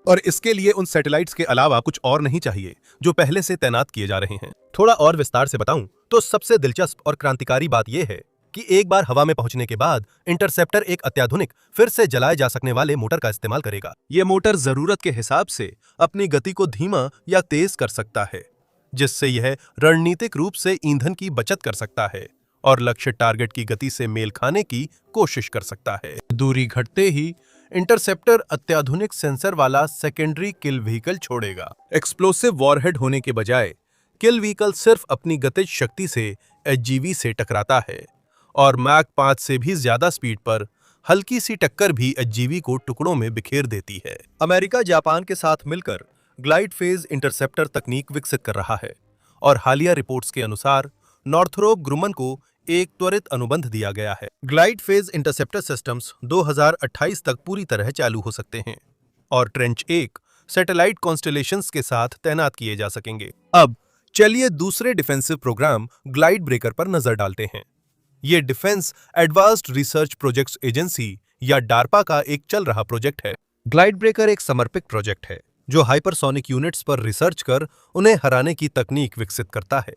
और इसके लिए उन सैटेलाइट्स के अलावा कुछ और नहीं चाहिए जो पहले से तैनात किए जा रहे हैं। थोड़ा और विस्तार से बताऊं तो सबसे दिलचस्प और क्रांतिकारी बात यह है कि एक बार हवा में पहुंचने के बाद इंटरसेप्टर एक अत्याधुनिक फिर से जलाए जा सकने वाले मोटर का इस्तेमाल करेगा। यह मोटर जरूरत के हिसाब से अपनी गति को धीमा या तेज कर सकता है, जिससे यह रणनीतिक रूप से ईंधन की बचत कर सकता है और लक्ष्य टारगेट की गति से मेल खाने की कोशिश कर सकता है। दूरी घटते ही इंटरसेप्टर अत्याधुनिक सेंसर वाला सेकेंडरी किल व्हीकल छोड़ेगा। एक्सप्लोसिव वॉरहेड होने के बजाय किल व्हीकल सिर्फ अपनी गतिज शक्ति से एचजीवी से टकराता है और मैक 5 से भी ज्यादा स्पीड पर हल्की सी टक्कर भी एचजीवी को टुकड़ों में बिखेर देती है। अमेरिका जापान के साथ मिलकर ग्लाइड फेज इंटरसेप्टर तकनीक विकसित कर रहा है और हालिया रिपोर्ट्स के अनुसार नॉर्थरोप ग्रुमन को एक त्वरित अनुबंध दिया गया है। ग्लाइड फेज इंटरसेप्टर सिस्टम्स 2028 तक पूरी तरह चालू हो सकते हैं और ट्रेंच 1 सैटेलाइट कॉन्स्टेलेशंस के साथ तैनात किए जा सकेंगे। अब चलिए दूसरे डिफेंसिव प्रोग्राम ग्लाइड ब्रेकर पर नजर डालते हैं। ये defence advanced research projects agency या डार्पा का एक चल रहा प्रोजेक्ट है। ग्लाइड ब्रेकर एक समर्पित प्रोजेक्ट है जो हाइपरसोनिक यूनिट्स पर रिसर्च कर उन्हें हराने की तकनीक विकसित करता है,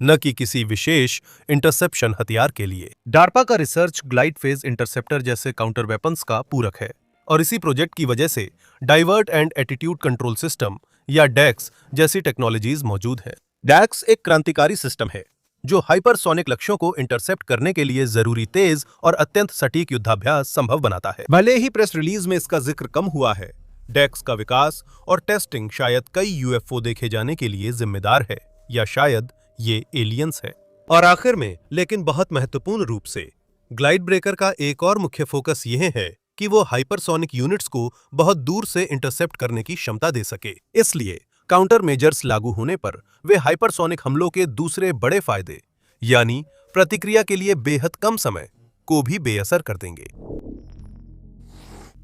न कि किसी विशेष इंटरसेप्शन हथियार के लिए। डार्पा का रिसर्च ग्लाइड फेज इंटरसेप्टर जैसे काउंटर वेपन्स का पूरक है और इसी प्रोजेक्ट की वजह से divert and attitude control system या डैक्स जैसी टेक्नोलॉजीज मौजूद है। डैक्स एक क्रांतिकारी सिस्टम है जो हाइपरसोनिक लक्ष्यों को इंटरसेप्ट करने के लिए जरूरी तेज और अत्यंत सटीक युद्धाभ्यास संभव बनाता है। भले ही प्रेस रिलीज में इसका जिक्र कम हुआ है, डैक्स का विकास और टेस्टिंग शायद कई यूएफओ देखे जाने के लिए जिम्मेदार है या शायद ये एलियंस है। और आखिर में लेकिन बहुत महत्वपूर्ण रूप से ग्लाइड ब्रेकर का एक और मुख्य फोकस यह है कि वो हाइपरसोनिक यूनिट्स को बहुत दूर से इंटरसेप्ट करने की क्षमता दे सके। इसलिए काउंटर मेजर्स लागू होने पर वे हाइपरसोनिक हमलों के दूसरे बड़े फायदे यानी प्रतिक्रिया के लिए बेहद कम समय को भी बेअसर कर देंगे।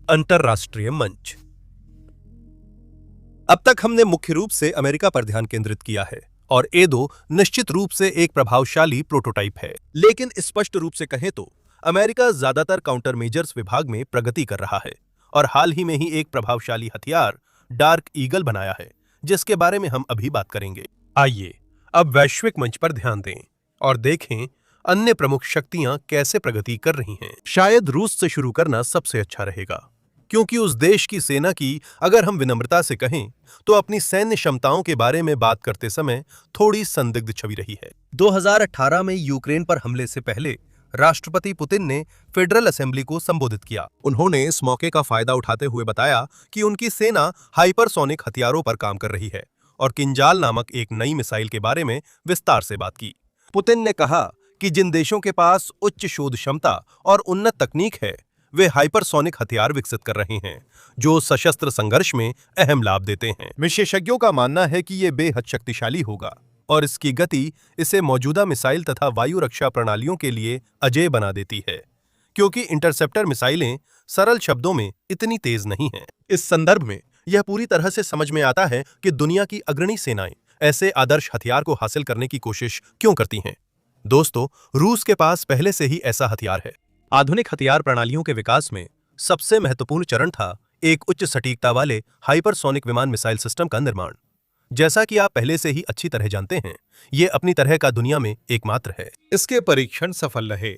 अंतरराष्ट्रीय मंच। अब तक हमने मुख्य रूप से अमेरिका पर ध्यान केंद्रित किया है और ए2 निश्चित रूप से एक प्रभावशाली प्रोटोटाइप है, लेकिन स्पष्ट रूप से कहें तो अमेरिका ज्यादातर काउंटर मेजर्स विभाग में प्रगति कर रहा है और हाल ही में ही एक प्रभावशाली हथियार डार्क ईगल बनाया है जिसके बारे में हम अभी बात करेंगे। आइए अब वैश्विक मंच पर ध्यान दें और देखें अन्य प्रमुख शक्तियां कैसे प्रगति कर रही हैं। शायद रूस से शुरू करना सबसे अच्छा रहेगा क्योंकि उस देश की सेना की अगर हम विनम्रता से कहें तो अपनी सैन्य क्षमताओं के बारे में बात करते समय थोड़ी संदिग्ध छवि रही है। 2018 में यूक्रेन पर हमले से पहले राष्ट्रपति पुतिन ने फेडरल असेंबली को संबोधित किया। उन्होंने इस मौके का फायदा उठाते हुए बताया कि उनकी सेना हाइपरसोनिक हथियारों पर काम कर रही है और किंजाल नामक एक नई मिसाइल के बारे में विस्तार से बात की। पुतिन ने कहा कि जिन देशों के पास उच्च शोध क्षमता और उन्नत तकनीक है वे हाइपरसोनिक हथियार विकसित कर रहे हैं जो सशस्त्र संघर्ष में अहम लाभ देते हैं। विशेषज्ञों का मानना है कि ये बेहद शक्तिशाली होगा और इसकी गति इसे मौजूदा मिसाइल तथा वायु रक्षा प्रणालियों के लिए अजेय बना देती है क्योंकि इंटरसेप्टर मिसाइलें सरल शब्दों में इतनी तेज नहीं हैं। इस संदर्भ में यह पूरी तरह से समझ में आता है कि दुनिया की अग्रणी सेनाएं ऐसे आदर्श हथियार को हासिल करने की कोशिश क्यों करती हैं। दोस्तों, रूस के पास पहले से ही ऐसा हथियार है। आधुनिक हथियार प्रणालियों के विकास में सबसे महत्वपूर्ण चरण था एक उच्च सटीकता वाले हाइपरसोनिक विमान मिसाइल सिस्टम का निर्माण। जैसा कि आप पहले से ही अच्छी तरह जानते हैं, ये अपनी तरह का दुनिया में एकमात्र है। इसके परीक्षण सफल रहे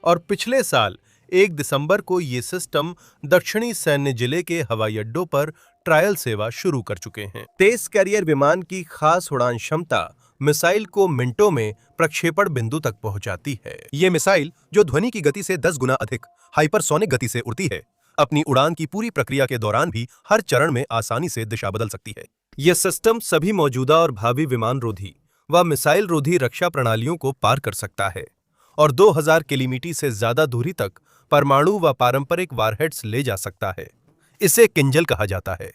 और पिछले साल 1 दिसंबर को ये सिस्टम दक्षिणी सैन्य जिले के हवाई अड्डों पर ट्रायल सेवा शुरू कर चुके हैं। तेज कैरियर विमान की खास उड़ान क्षमता मिसाइल को मिनटों में प्रक्षेपण बिंदु तक पहुंचाती है। ये मिसाइल जो ध्वनि की गति से 10 गुना अधिक हाइपरसोनिक गति से उड़ती है, अपनी उड़ान की पूरी प्रक्रिया के दौरान भी हर चरण में आसानी से दिशा बदल सकती है। यह सिस्टम सभी मौजूदा और भावी विमान रोधी व मिसाइल रोधी रक्षा प्रणालियों को पार कर सकता है और 2000 किलोमीटर से ज्यादा दूरी तक परमाणु व पारंपरिक वारहेड्स ले जा सकता है। इसे किंजल कहा जाता है।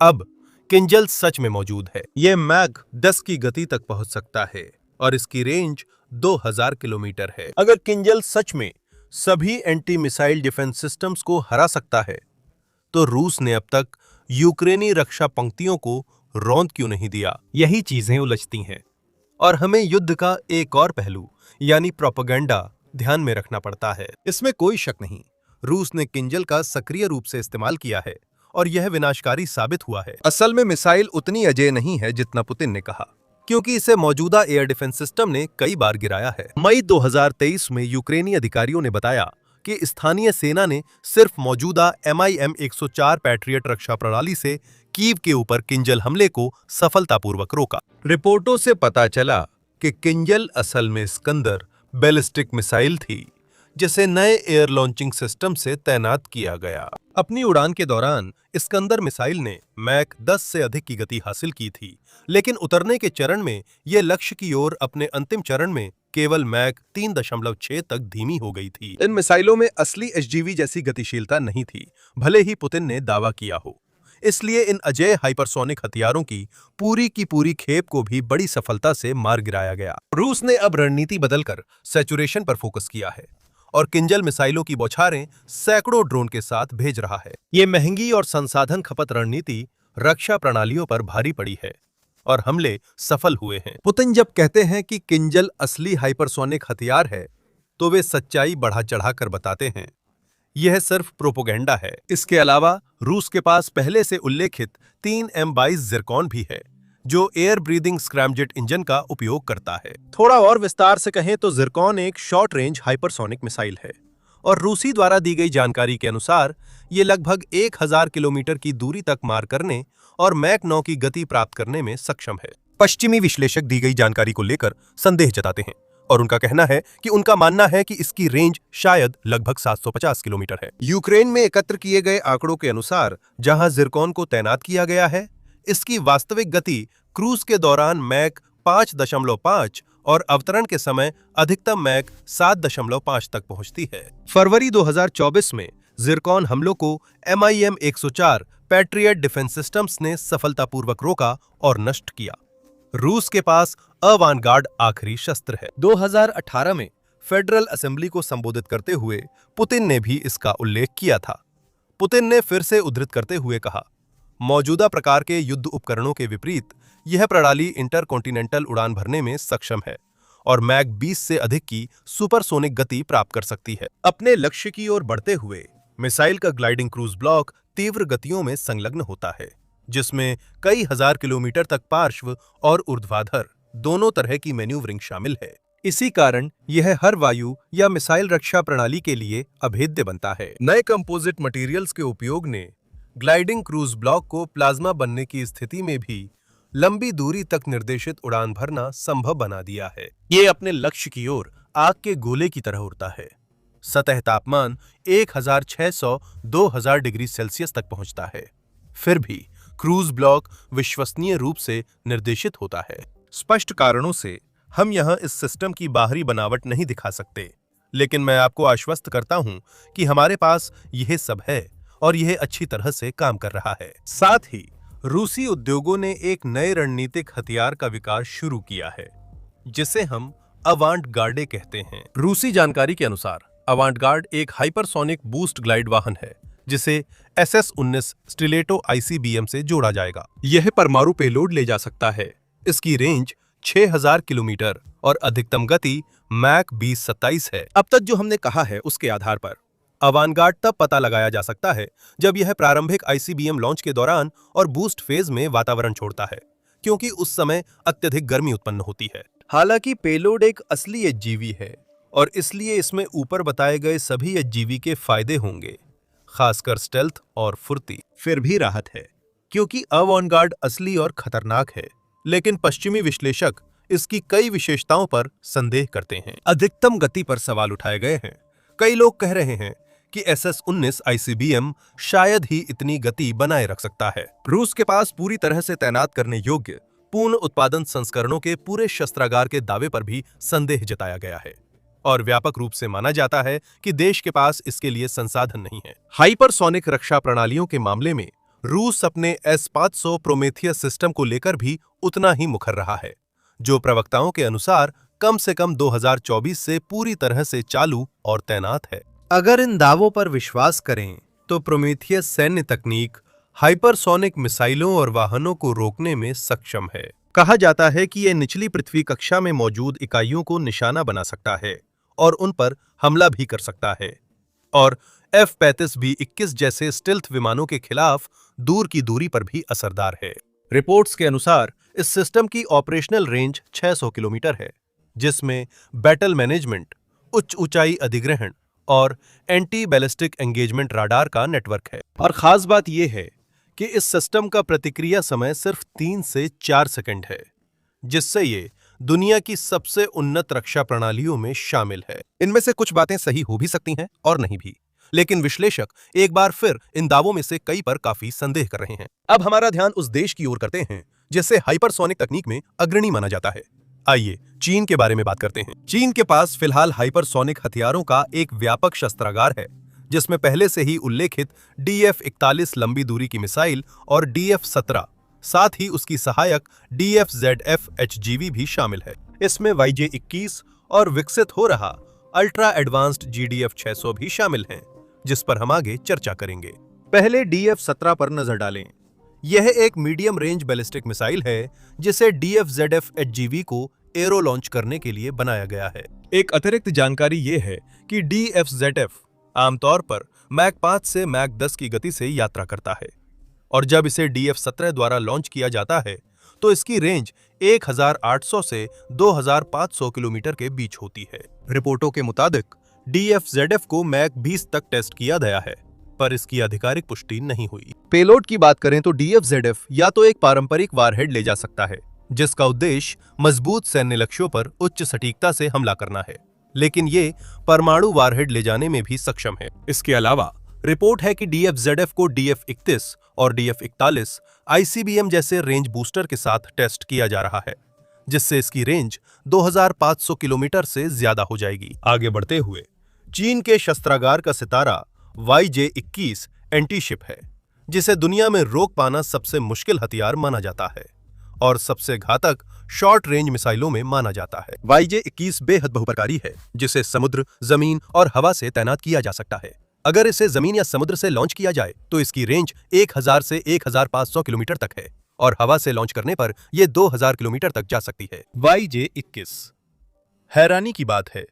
अब किंजल सच में मौजूद है। यह मैक 10 की गति तक पहुंच सकता है और इसकी रेंज 2000 किलोमीटर है। अगर किंजल सच में सभी एंटी मिसाइल डिफेंस सिस्टम्स को हरा सकता है तो रूस ने अब तक यूक्रेनी रक्षा पंक्तियों को रौंद क्यों नहीं दिया? यही चीजें उलझती हैं और हमें युद्ध का एक और पहलू यानी प्रोपेगेंडा ध्यान में रखना पड़ता है। इसमें कोई शक नहीं, रूस ने किंजल का सक्रिय रूप से इस्तेमाल किया है और यह विनाशकारी साबित हुआ है। असल में मिसाइल उतनी अजेय नहीं है जितना पुतिन ने कहा, क्योंकि इसे मौजूदा एयर डिफेंस सिस्टम ने कई बार गिराया है। मई 2023 में यूक्रेनी अधिकारियों ने बताया कि स्थानीय सेना ने सिर्फ मौजूदा MIM-104 पैट्रियट रक्षा प्रणाली से कीव के ऊपर किंजल हमले को सफलतापूर्वक रोका। रिपोर्टों से पता चला कि किंजल असल में स्कंदर बैलिस्टिक मिसाइल थी जिसे नए एयर लॉन्चिंग सिस्टम से तैनात किया गया। अपनी उड़ान के दौरान इस्कंदर मिसाइल ने मैक 10 से अधिक की गति हासिल की थी, लेकिन उतरने के चरण में यह लक्ष्य की ओर अपने अंतिम चरण में केवल मैक 3.6 तक धीमी हो गई थी। इन मिसाइलों में असली एचजीवी जैसी गतिशीलता नहीं थी, भले ही पुतिन ने दावा किया हो। इसलिए इन अजेय हाइपरसोनिक हथियारों की पूरी खेप को भी बड़ी सफलता से मार गिराया गया। रूस ने अब रणनीति बदलकर सैचुरेशन पर फोकस किया है और किंजल मिसाइलों की बौछारें सैकड़ों ड्रोन के साथ भेज रहा है। ये महंगी और संसाधन खपत रणनीति रक्षा प्रणालियों पर भारी पड़ी है और हमले सफल हुए हैं। पुतिन जब कहते हैं कि किंजल असली हाइपरसोनिक हथियार है, तो वे सच्चाई बढ़ा चढ़ाकर बताते हैं। यह सिर्फ प्रोपोगेंडा है। इसके अलावा रूस के पास पहले से उल्लेखित 3 M22 जिरकॉन भी है, जो एयर ब्रीदिंग स्क्रैमजेट इंजन का उपयोग करता है। थोड़ा और विस्तार से कहें तो जिरकॉन एक शॉर्ट रेंज हाइपरसोनिक मिसाइल है और रूसी द्वारा दी गई जानकारी के अनुसार ये लगभग 1000 किलोमीटर की दूरी तक मार करने और मैक 9 की गति प्राप्त करने में सक्षम है। पश्चिमी विश्लेषक दी गई जानकारी को लेकर संदेह जताते हैं और उनका कहना है कि उनका मानना है कि इसकी रेंज शायद लगभग 750 किलोमीटर है। यूक्रेन में एकत्र किए गए आंकड़ों के अनुसार जहां जिरकॉन को तैनात किया गया है, इसकी वास्तविक गति क्रूज के दौरान मैक 5.5 और अवतरण के समय अधिकतम मैक 7.5 तक पहुंचती है। फरवरी 2024 में जिरकॉन हमलों को MIM-104 पैट्रियट डिफेंस सिस्टम्स ने सफलतापूर्वक रोका और नष्ट किया। रूस के पास अवांगार्ड आखिरी शस्त्र है। 2018 में फेडरल असेंबली को संबोधित करते हुए पुतिन ने भी इसका उल्लेख किया था। पुतिन ने फिर से उद्धृत करते हुए कहा, मौजूदा प्रकार के युद्ध उपकरणों के विपरीत यह प्रणाली इंटरकॉन्टिनेंटल उड़ान भरने में सक्षम है और मैक 20 से अधिक की सुपरसोनिक गति प्राप्त कर सकती है। अपने लक्ष्य की ओर बढ़ते हुए मिसाइल का ग्लाइडिंग क्रूज ब्लॉक तीव्र गतियों में संलग्न होता है, जिसमें कई हजार किलोमीटर तक पार्श्व और ऊर्ध्वाधर दोनों तरह की मैन्यूवरिंग शामिल है। इसी कारण यह हर वायु या मिसाइल रक्षा प्रणाली के लिए अभेद्य बनता है। नए कंपोजिट मटेरियल्स के उपयोग ने ग्लाइडिंग क्रूज ब्लॉक को प्लाज्मा बनने की स्थिति में भी लंबी दूरी तक निर्देशित उड़ान भरना संभव बना दिया है। ये अपने लक्ष्य की ओर आग के गोले की तरह उड़ता है। सतह तापमान 1600-2000 डिग्री सेल्सियस तक पहुंचता है। फिर भी क्रूज ब्लॉक विश्वसनीय रूप से निर्देशित होता है। स्पष्ट कारणों से हम यहां इस सिस्टम की बाहरी बनावट नहीं दिखा सकते, लेकिन मैं आपको आश्वस्त करता हूं कि हमारे पास यह सब है और यह अच्छी तरह से काम कर रहा है। साथ ही रूसी उद्योगों ने एक नए रणनीतिक हथियार का विकास शुरू किया है, जिसे हम अवांट-गार्डे कहते हैं। रूसी जानकारी के अनुसार अवांट-गार्ड एक हाइपरसोनिक बूस्ट ग्लाइड वाहन है, जिसे SS-19 स्टिलेटो ICBM से जोड़ा जाएगा। यह परमाणु पेलोड ले जा सकता है। इसकी रेंज 6000 किलोमीटर और अधिकतम गति मैक 20-27 है। अब तक जो हमने कहा है उसके आधार पर अवांगार्ड तब पता लगाया जा सकता है जब यह प्रारंभिक ICBM लॉन्च के दौरान और बूस्ट फेज में वातावरण छोड़ता है, क्योंकि उस समय अत्यधिक गर्मी उत्पन्न होती है। हालांकि पेलोड एक असली एचजीवी है और इसलिए इसमें ऊपर बताए गए सभी एचजीवी के फायदे होंगे, खासकर स्टेल्थ और फुर्ती। फिर भी राहत है, क्योंकि अवांगार्ड असली और खतरनाक है, लेकिन पश्चिमी विश्लेषक इसकी कई विशेषताओं पर संदेह करते हैं। अधिकतम गति पर सवाल उठाए गए हैं। कई लोग कह रहे हैं कि SS-19 ICBM शायद ही इतनी गति बनाए रख सकता है। रूस के पास पूरी तरह से तैनात करने योग्य पूर्ण उत्पादन संस्करणों के पूरे शस्त्रागार के दावे पर भी संदेह जताया गया है और व्यापक रूप से माना जाता है कि देश के पास इसके लिए संसाधन नहीं है। हाइपरसोनिक रक्षा प्रणालियों के मामले में रूस अपने S-500 प्रोमेथियस सिस्टम को लेकर भी उतना ही मुखर रहा है, जो प्रवक्ताओं के अनुसार कम से कम 2024 से पूरी तरह से चालू और तैनात है। अगर इन दावों पर विश्वास करें तो प्रोमेथियस सैन्य तकनीक हाइपरसोनिक मिसाइलों और वाहनों को रोकने में सक्षम है। कहा जाता है कि यह निचली पृथ्वी कक्षा में मौजूद इकाइयों को निशाना बना सकता है और उन पर हमला भी कर सकता है, और F-35B-21 जैसे स्टिल्थ विमानों के खिलाफ दूर की दूरी पर भी असरदार है। रिपोर्ट्स के अनुसार इस सिस्टम की ऑपरेशनल रेंज 600 किलोमीटर है, जिसमें बैटल मैनेजमेंट, उच्च ऊंचाई अधिग्रहण और एंटी बैलिस्टिक एंगेजमेंट राडार का नेटवर्क है। और खास बात यह है कि इस सिस्टम का प्रतिक्रिया समय सिर्फ 3 से 4 सेकंड है, जिससे ये दुनिया की सबसे उन्नत रक्षा प्रणालियों में शामिल है। इनमें से कुछ बातें सही हो भी सकती हैं और नहीं भी, लेकिन विश्लेषक एक बार फिर इन दावों में से कई पर काफी संदेह कर रहे हैं। अब हमारा ध्यान उस देश की ओर करते हैं जिसे हाइपरसोनिक तकनीक में अग्रणी माना जाता है। आइए चीन के बारे में बात करते हैं। चीन के पास फिलहाल हाइपरसोनिक हथियारों का एक व्यापक शस्त्रागार है, जिसमें पहले से ही उल्लेखित DF-41 लंबी दूरी की मिसाइल और DF-17, साथ ही उसकी सहायक DF-ZF HGV भी शामिल है। इसमें YJ-21 और विकसित हो रहा अल्ट्रा एडवांस्ड GDF-600 भी शामिल हैं, जिस पर हम आगे चर्चा करेंगे। पहले DF-17 पर नजर डालें। यह एक मीडियम रेंज बैलिस्टिक मिसाइल है, जिसे DF-ZF HGV को एरो लॉन्च करने के लिए बनाया गया है। एक अतिरिक्त जानकारी यह है कि DF-ZF आमतौर पर मैक 5 से मैक 10 की गति से यात्रा करता है, और जब इसे DF-17 द्वारा लॉन्च किया जाता है तो इसकी रेंज 1800 से 2500 किलोमीटर के बीच होती है। रिपोर्टों के मुताबिक DF-ZF को मैक 20 तक टेस्ट किया गया है, पर इसकी आधिकारिक पुष्टि नहीं हुई। पेलोड की बात करें तो DF-ZF या तो एक पारंपरिक वारहेड ले जा सकता है, जिसका उद्देश्य मजबूत सैन्य लक्ष्यों पर उच्च सटीकता से हमला करना है, लेकिन ये परमाणु वारहेड ले जाने में भी सक्षम है। इसके अलावा रिपोर्ट है कि DF-ZF को DF-31 और DF-41 ICBM जैसे रेंज बूस्टर के साथ टेस्ट किया जा रहा है, जिससे इसकी रेंज 2500 किलोमीटर से ज्यादा हो जाएगी। आगे बढ़ते हुए चीन के शस्त्रागार का सितारा YJ-21 एंटीशिप है, जिसे दुनिया में रोक पाना सबसे मुश्किल हथियार माना जाता है और सबसे घातक शॉर्ट रेंज मिसाइलों में माना जाता है। YJ-21 बेहद बहुप्रकारी है, जिसे समुद्र, जमीन और हवा से तैनात किया जा सकता है। अगर इसे जमीन या समुद्र से लॉन्च किया जाए तो इसकी रेंज 1000 से 1500 किलोमीटर तक है, और हवा से लॉन्च करने पर यह 2000 किलोमीटर तक जा सकती है। YJ-21 हैरानी की बात है,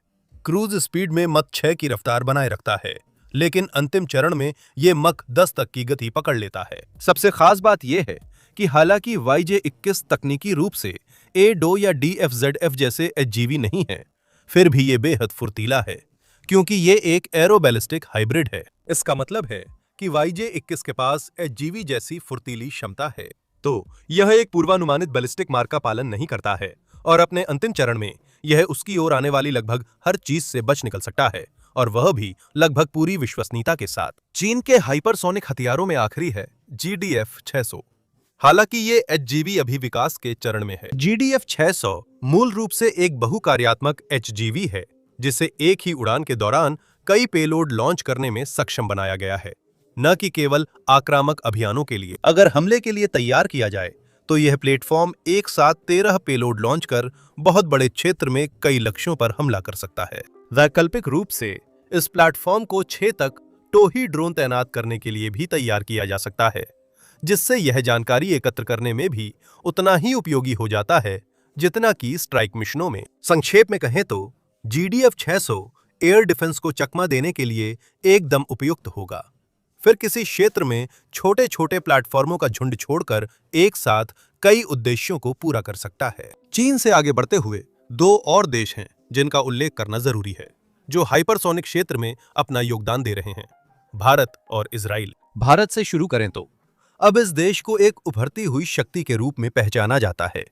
क्रूज स्पीड में मक 6 की रफ्तार बनाए रखता है, लेकिन अंतिम चरण में यह मक 10 तक की गति पकड़ लेता है। सबसे खास बात यह है कि हालांकि YJ-21 तकनीकी रूप से A2 या DF-ZF जैसे HGV नहीं है, फिर भी ये बेहद फुर्तीला है, क्योंकि ये एक एरो बैलिस्टिक हाइब्रिड है। इसका मतलब है कि YJ-21 के पास HGV जैसी फुर्तीली क्षमता है, तो यह एक पूर्वानुमानित बैलिस्टिक मार्ग का पालन नहीं करता है, और अपने अंतिम चरण में यह उसकी ओर आने वाली लगभग हर चीज से बच निकल सकता है, और वह भी लगभग पूरी विश्वसनीयता के साथ। चीन के हाइपरसोनिक हथियारों में आखिरी है GDF-600। हालांकि ये HGV अभी विकास के चरण में है। GDF-600 मूल रूप से एक बहुकार्यात्मक HGV है, जिसे एक ही उड़ान के दौरान कई पेलोड लॉन्च करने में सक्षम बनाया गया है, न कि केवल आक्रामक अभियानों के लिए। अगर हमले के लिए तैयार किया जाए तो यह प्लेटफॉर्म एक साथ 13 पेलोड लॉन्च कर बहुत बड़े क्षेत्र में कई लक्ष्यों पर हमला कर सकता है। वैकल्पिक रूप से इस प्लेटफॉर्म को 6 तक टोही ड्रोन तैनात करने के लिए भी तैयार किया जा सकता है, जिससे यह जानकारी एकत्र करने में भी उतना ही उपयोगी हो जाता है जितना कि स्ट्राइक मिशनों में। संक्षेप में कहें तो GDF-600 एयर डिफेंस को चकमा देने के लिए एकदम उपयुक्त होगा, फिर किसी क्षेत्र में छोटे छोटे प्लेटफॉर्मों का झुंड छोड़कर एक साथ कई उद्देश्यों को पूरा कर सकता है। चीन से आगे बढ़ते हुए 2 और देश हैं जिनका उल्लेख करना जरूरी है, जो हाइपरसोनिक क्षेत्र में अपना योगदान दे रहे हैं: भारत और इजराइल। भारत से शुरू करें तो अब इस देश को एक उभरती हुई शक्ति के रूप में पहचाना जाता है,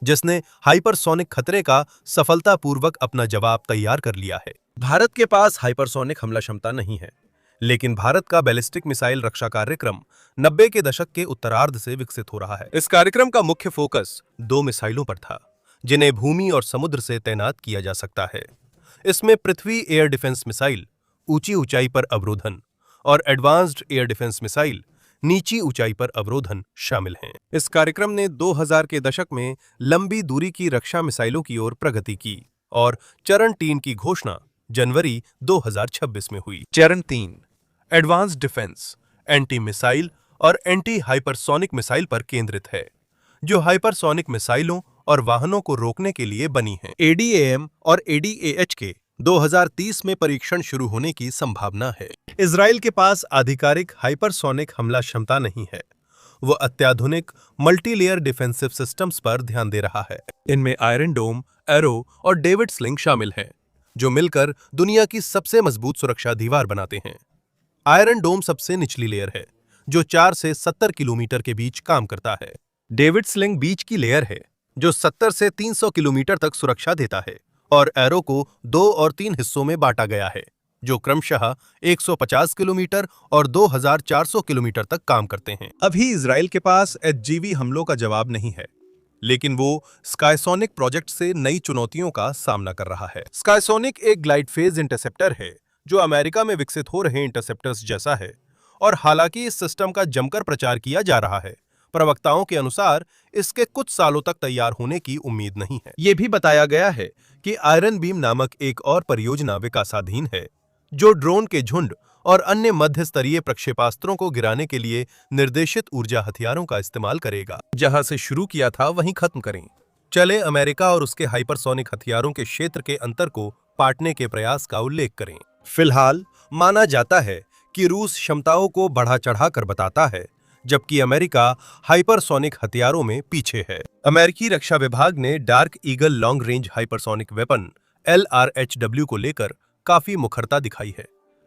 जिसने हाइपरसोनिक खतरे का सफलतापूर्वक अपना जवाब तैयार कर लिया है। भारत के पास हाइपरसोनिक हमला क्षमता नहीं है, लेकिन भारत का बैलिस्टिक मिसाइल रक्षा कार्यक्रम 90 के दशक के उत्तरार्ध से विकसित हो रहा है। इस कार्यक्रम का मुख्य फोकस 2 मिसाइलों पर था, जिन्हें भूमि और समुद्र से तैनात किया जा सकता है। इसमें पृथ्वी एयर डिफेंस मिसाइल, ऊंची ऊंचाई पर अवरोधन, और एडवांस्ड एयर डिफेंस मिसाइल, नीची ऊंचाई पर अवरोधन शामिल हैं। इस कार्यक्रम ने 2000 के दशक में लंबी दूरी की रक्षा मिसाइलों की ओर प्रगति की, और चरण 3 की घोषणा जनवरी 2026 में हुई। चरण 3 एडवांस्ड डिफेंस, एंटी मिसाइल और एंटी हाइपरसोनिक मिसाइल पर केंद्रित है, जो हाइपरसोनिक मिसाइलों और वाहनों को रोकने के लिए बनी है। ADAM और ADAH के 2030 में परीक्षण शुरू होने की संभावना है। इजराइल के पास आधिकारिक हाइपरसोनिक हमला क्षमता नहीं है। वह अत्याधुनिक मल्टीलेयर डिफेंसिव सिस्टम्स पर ध्यान दे रहा है। इनमें आयरन डोम, एरो और डेविड स्लिंग शामिल हैं, जो मिलकर दुनिया की सबसे मजबूत सुरक्षा दीवार बनाते हैं। आयरन डोम सबसे निचली लेयर है, जो 4 से 70 किलोमीटर के बीच काम करता है। डेविड स्लिंग बीच की लेयर है, जो 70 से 300 किलोमीटर तक सुरक्षा देता है, और एरो को 2 और 3 हिस्सों में बांटा गया है, जो क्रमशः 150 किलोमीटर और 2400 किलोमीटर तक काम करते हैं। अभी इजराइल के पास एचजीवी हमलों का जवाब नहीं है, लेकिन वो स्काईसोनिक प्रोजेक्ट से नई चुनौतियों का सामना कर रहा है। स्काईसोनिक एक ग्लाइड फेज इंटरसेप्टर है, जो अमेरिका में विकसित हो रहे इंटरसेप्टर्स जैसा है, और हालांकि इस सिस्टम का जमकर प्रचार किया जा रहा है, प्रवक्ताओं के अनुसार इसके कुछ सालों तक तैयार होने की उम्मीद नहीं है। यह भी बताया गया है कि आयरन बीम नामक एक और परियोजना विकासाधीन है, जो ड्रोन के झुंड और अन्य मध्य स्तरीय प्रक्षेपास्त्रों को गिराने के लिए निर्देशित ऊर्जा हथियारों का इस्तेमाल करेगा। जहां से शुरू किया था वहीं खत्म करें। चले अमेरिका और उसके हाइपरसोनिक हथियारों के क्षेत्र के अंतर को पाटने के प्रयास का उल्लेख करें। फिलहाल माना जाता है कि रूस क्षमताओं को बढ़ा चढ़ाकर बताता है, जबकि अमेरिका हाइपरसोनिक हथियारों में पीछे है। अमेरिकी रक्षा विभाग ने dark eagle long range hypersonic weapon LRHW को लेकर काफी मुखरता दिखाई है,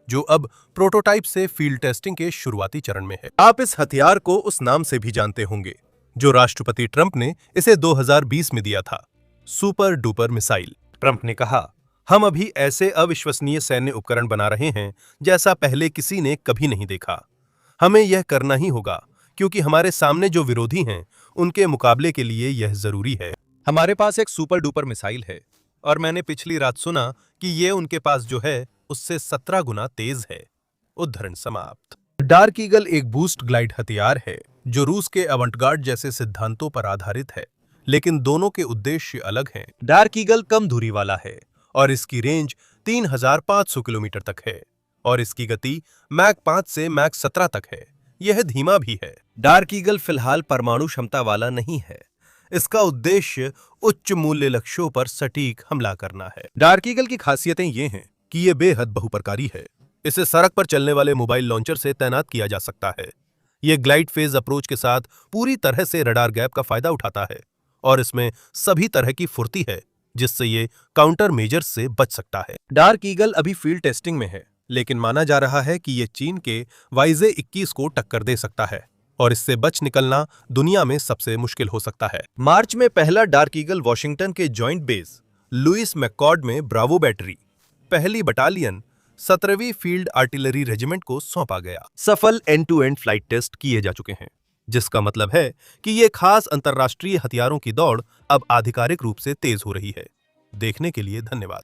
जो अब प्रोटोटाइप से फील्ड टेस्टिंग के शुरुआती चरण में है। आप इस हथियार को उस नाम से भी जानते होंगे जो राष्ट्रपति ट्रंप ने इसे 2020 में दिया था, सुपर डुपर मिसाइल। ट्रंप ने कहा, हम अभी ऐसे अविश्वसनीय सैन्य उपकरण बना रहे हैं जैसा पहले किसी ने कभी नहीं देखा। हमें यह करना ही होगा, क्योंकि हमारे सामने जो विरोधी हैं उनके मुकाबले के लिए यह जरूरी है। हमारे पास एक सुपर डुपर मिसाइल है, और मैंने पिछली रात सुना कि ये उनके पास जो है उससे 17 गुना तेज है। उद्धरण समाप्त। डार्क ईगल एक बूस्ट ग्लाइड हथियार है, जो रूस के अवंटगार्ड जैसे सिद्धांतों पर आधारित है, लेकिन दोनों के उद्देश्य अलग हैं। डार्क ईगल कम दूरी वाला है और इसकी रेंज 3500 किलोमीटर तक है, और इसकी गति मैक 5 से मैक 17 तक है। यह धीमा भी है। डार्क ईगल फिलहाल परमाणु क्षमता वाला नहीं है। इसका उद्देश्य उच्च मूल्य लक्ष्यों पर सटीक हमला करना है। डार्क ईगल की खासियतें ये हैं कि ये बेहद बहुप्रकारी है। इसे सड़क पर चलने वाले मोबाइल लॉन्चर से तैनात किया जा सकता है। ये ग्लाइड फेज अप्रोच के साथ पूरी तरह से रडार गैप का फायदा उठाता है, और इसमें सभी तरह की फुर्ती है, जिससे ये काउंटर मेजर्स से बच सकता है। डार्क ईगल अभी फील्ड टेस्टिंग में है, लेकिन माना जा रहा है कि ये चीन के YJ-21 को टक्कर दे सकता है, और इससे बच निकलना दुनिया में सबसे मुश्किल हो सकता है। मार्च में पहला डार्क ईगल वॉशिंगटन के जॉइंट बेस लुइस मैककॉर्ड में ब्रावो बैटरी पहली बटालियन 17वीं फील्ड आर्टिलरी रेजिमेंट को सौंपा गया। सफल एंड-टू-एंड फ्लाइट टेस्ट किए जा चुके हैं, जिसका मतलब है कि ये खास अंतर्राष्ट्रीय हथियारों की दौड़ अब आधिकारिक रूप से तेज हो रही है। देखने के लिए धन्यवाद।